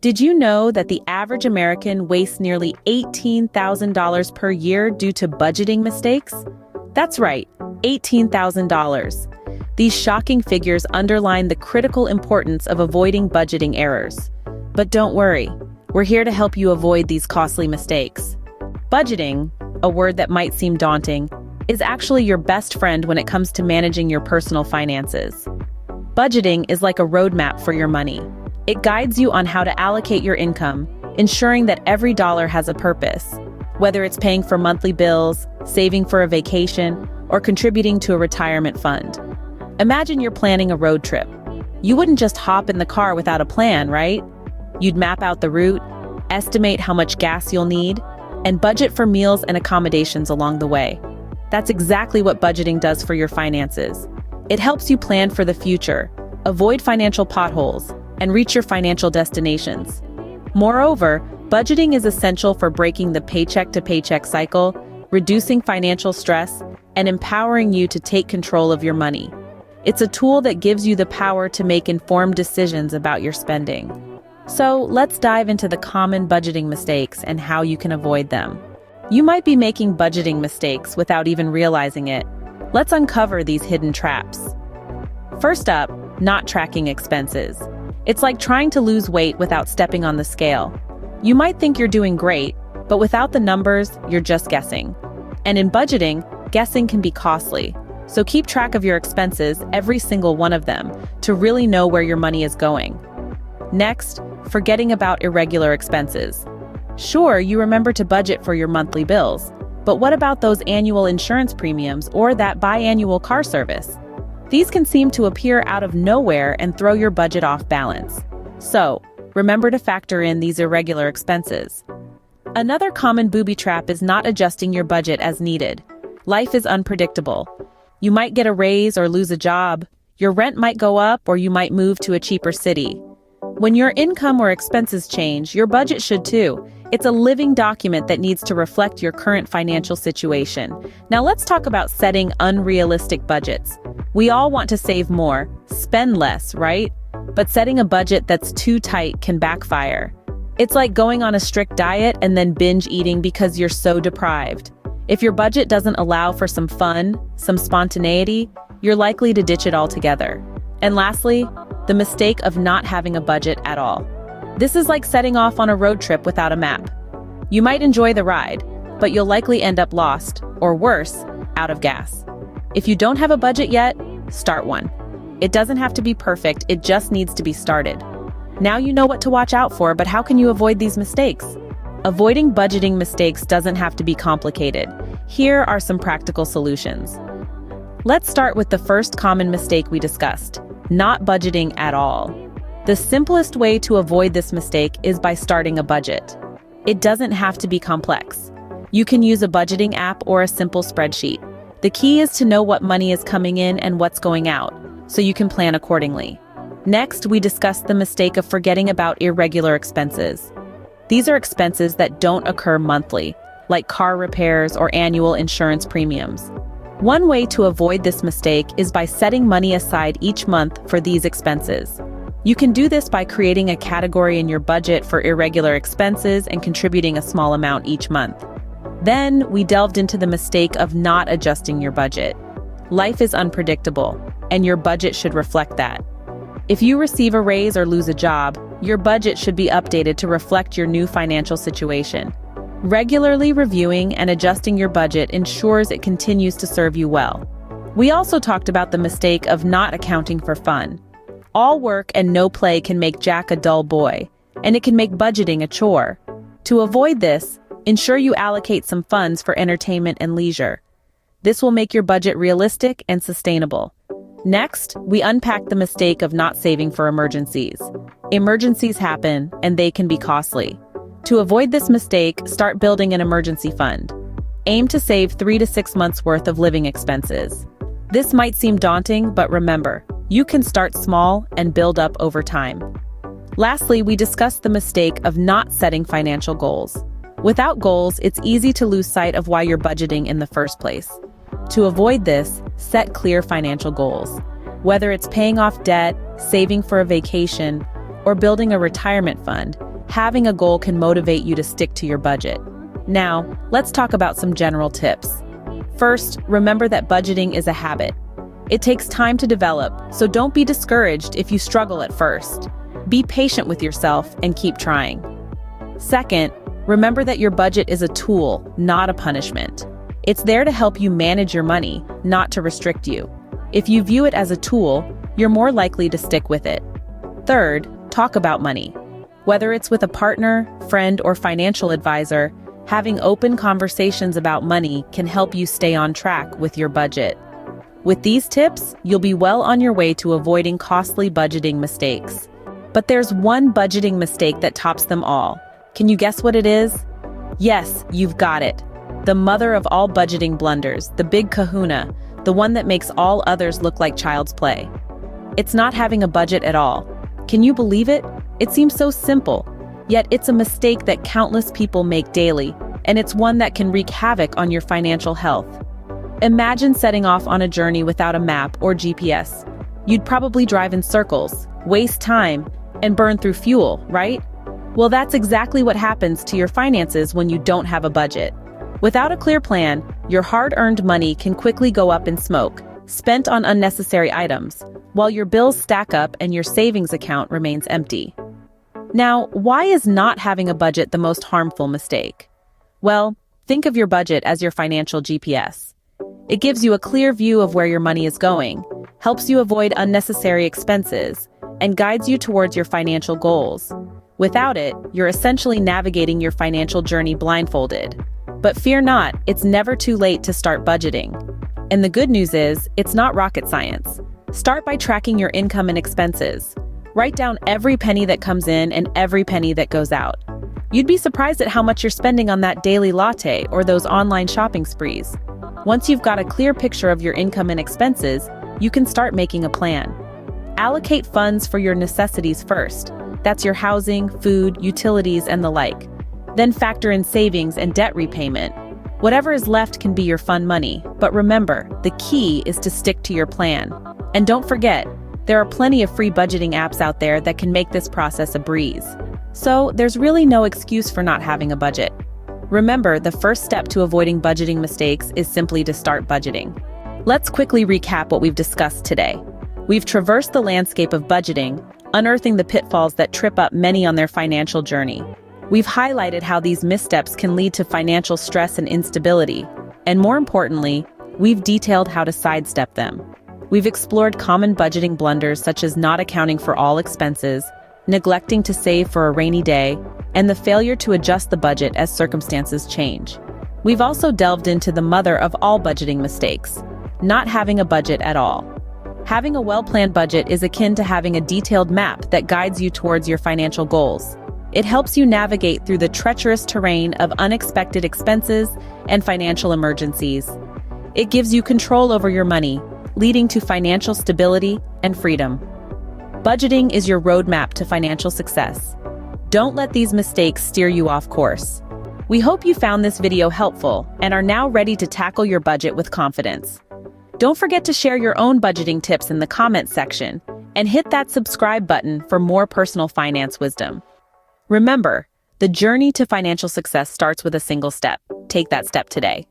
Did you know that the average American wastes nearly $18,000 per year due to budgeting mistakes? That's right, $18,000. These shocking figures underline the critical importance of avoiding budgeting errors. But don't worry, we're here to help you avoid these costly mistakes. Budgeting, a word that might seem daunting, is actually your best friend when it comes to managing your personal finances. Budgeting is like a roadmap for your money. It guides you on how to allocate your income, ensuring that every dollar has a purpose, whether it's paying for monthly bills, saving for a vacation, or contributing to a retirement fund. Imagine you're planning a road trip. You wouldn't just hop in the car without a plan, right? You'd map out the route, estimate how much gas you'll need, and budget for meals and accommodations along the way. That's exactly what budgeting does for your finances. It helps you plan for the future, avoid financial potholes, and reach your financial destinations. Moreover, budgeting is essential for breaking the paycheck-to-paycheck cycle, reducing financial stress, and empowering you to take control of your money. It's a tool that gives you the power to make informed decisions about your spending. So let's dive into the common budgeting mistakes and how you can avoid them. You might be making budgeting mistakes without even realizing it. Let's uncover these hidden traps. First up, not tracking expenses. It's like trying to lose weight without stepping on the scale. You might think you're doing great, but without the numbers, you're just guessing. And in budgeting, guessing can be costly. So keep track of your expenses, every single one of them, to really know where your money is going. Next, forgetting about irregular expenses. Sure, you remember to budget for your monthly bills, but what about those annual insurance premiums or that biannual car service? These can seem to appear out of nowhere and throw your budget off balance. So, remember to factor in these irregular expenses. Another common booby trap is not adjusting your budget as needed. Life is unpredictable. You might get a raise or lose a job. Your rent might go up or you might move to a cheaper city. When your income or expenses change, your budget should too. It's a living document that needs to reflect your current financial situation. Now let's talk about setting unrealistic budgets. We all want to save more, spend less, right? But setting a budget that's too tight can backfire. It's like going on a strict diet and then binge eating because you're so deprived. If your budget doesn't allow for some fun, some spontaneity, you're likely to ditch it altogether. And lastly, the mistake of not having a budget at all. This is like setting off on a road trip without a map. You might enjoy the ride, but you'll likely end up lost, or worse, out of gas. If you don't have a budget yet, start one. It doesn't have to be perfect, it just needs to be started. Now you know what to watch out for, but how can you avoid these mistakes? Avoiding budgeting mistakes doesn't have to be complicated. Here are some practical solutions. Let's start with the first common mistake we discussed, not budgeting at all. The simplest way to avoid this mistake is by starting a budget. It doesn't have to be complex. You can use a budgeting app or a simple spreadsheet. The key is to know what money is coming in and what's going out, so you can plan accordingly. Next, we discussed the mistake of forgetting about irregular expenses. These are expenses that don't occur monthly, like car repairs or annual insurance premiums. One way to avoid this mistake is by setting money aside each month for these expenses. You can do this by creating a category in your budget for irregular expenses and contributing a small amount each month. Then, we delved into the mistake of not adjusting your budget. Life is unpredictable, and your budget should reflect that. If you receive a raise or lose a job, your budget should be updated to reflect your new financial situation. Regularly reviewing and adjusting your budget ensures it continues to serve you well. We also talked about the mistake of not accounting for fun. All work and no play can make Jack a dull boy, and it can make budgeting a chore. To avoid this, ensure you allocate some funds for entertainment and leisure. This will make your budget realistic and sustainable. Next, we unpack the mistake of not saving for emergencies. Emergencies happen, and they can be costly. To avoid this mistake, start building an emergency fund. Aim to save 3 to 6 months' worth of living expenses. This might seem daunting, but remember, you can start small and build up over time. Lastly, we discussed the mistake of not setting financial goals. Without goals, it's easy to lose sight of why you're budgeting in the first place. To avoid this, set clear financial goals. Whether it's paying off debt, saving for a vacation, or building a retirement fund, having a goal can motivate you to stick to your budget. Now, let's talk about some general tips. First, remember that budgeting is a habit. It takes time to develop, so don't be discouraged if you struggle at first. Be patient with yourself and keep trying. Second, remember that your budget is a tool, not a punishment. It's there to help you manage your money, not to restrict you. If you view it as a tool, you're more likely to stick with it. Third, talk about money. Whether it's with a partner, friend, or financial advisor, having open conversations about money can help you stay on track with your budget. With these tips, you'll be well on your way to avoiding costly budgeting mistakes. But there's one budgeting mistake that tops them all. Can you guess what it is? Yes, you've got it. The mother of all budgeting blunders, the big kahuna, the one that makes all others look like child's play. It's not having a budget at all. Can you believe it? It seems so simple, yet it's a mistake that countless people make daily, and it's one that can wreak havoc on your financial health. Imagine setting off on a journey without a map or GPS. You'd probably drive in circles, waste time, and burn through fuel, right? Well, that's exactly what happens to your finances when you don't have a budget. Without a clear plan, your hard-earned money can quickly go up in smoke, spent on unnecessary items, while your bills stack up and your savings account remains empty. Now, why is not having a budget the most harmful mistake? Well, think of your budget as your financial GPS. It gives you a clear view of where your money is going, helps you avoid unnecessary expenses, and guides you towards your financial goals. Without it, you're essentially navigating your financial journey blindfolded. But fear not, it's never too late to start budgeting. And the good news is, it's not rocket science. Start by tracking your income and expenses. Write down every penny that comes in and every penny that goes out. You'd be surprised at how much you're spending on that daily latte or those online shopping sprees. Once you've got a clear picture of your income and expenses, you can start making a plan. Allocate funds for your necessities first. That's your housing, food, utilities, and the like. Then factor in savings and debt repayment. Whatever is left can be your fun money, but remember, the key is to stick to your plan. And don't forget, there are plenty of free budgeting apps out there that can make this process a breeze. So there's really no excuse for not having a budget. Remember, the first step to avoiding budgeting mistakes is simply to start budgeting. Let's quickly recap what we've discussed today. We've traversed the landscape of budgeting, unearthing the pitfalls that trip up many on their financial journey. We've highlighted how these missteps can lead to financial stress and instability, and more importantly, we've detailed how to sidestep them. We've explored common budgeting blunders such as not accounting for all expenses, neglecting to save for a rainy day, and the failure to adjust the budget as circumstances change. We've also delved into the mother of all budgeting mistakes, not having a budget at all. Having a well-planned budget is akin to having a detailed map that guides you towards your financial goals. It helps you navigate through the treacherous terrain of unexpected expenses and financial emergencies. It gives you control over your money, leading to financial stability and freedom. Budgeting is your roadmap to financial success. Don't let these mistakes steer you off course. We hope you found this video helpful and are now ready to tackle your budget with confidence. Don't forget to share your own budgeting tips in the comments section and hit that subscribe button for more personal finance wisdom. Remember, the journey to financial success starts with a single step. Take that step today.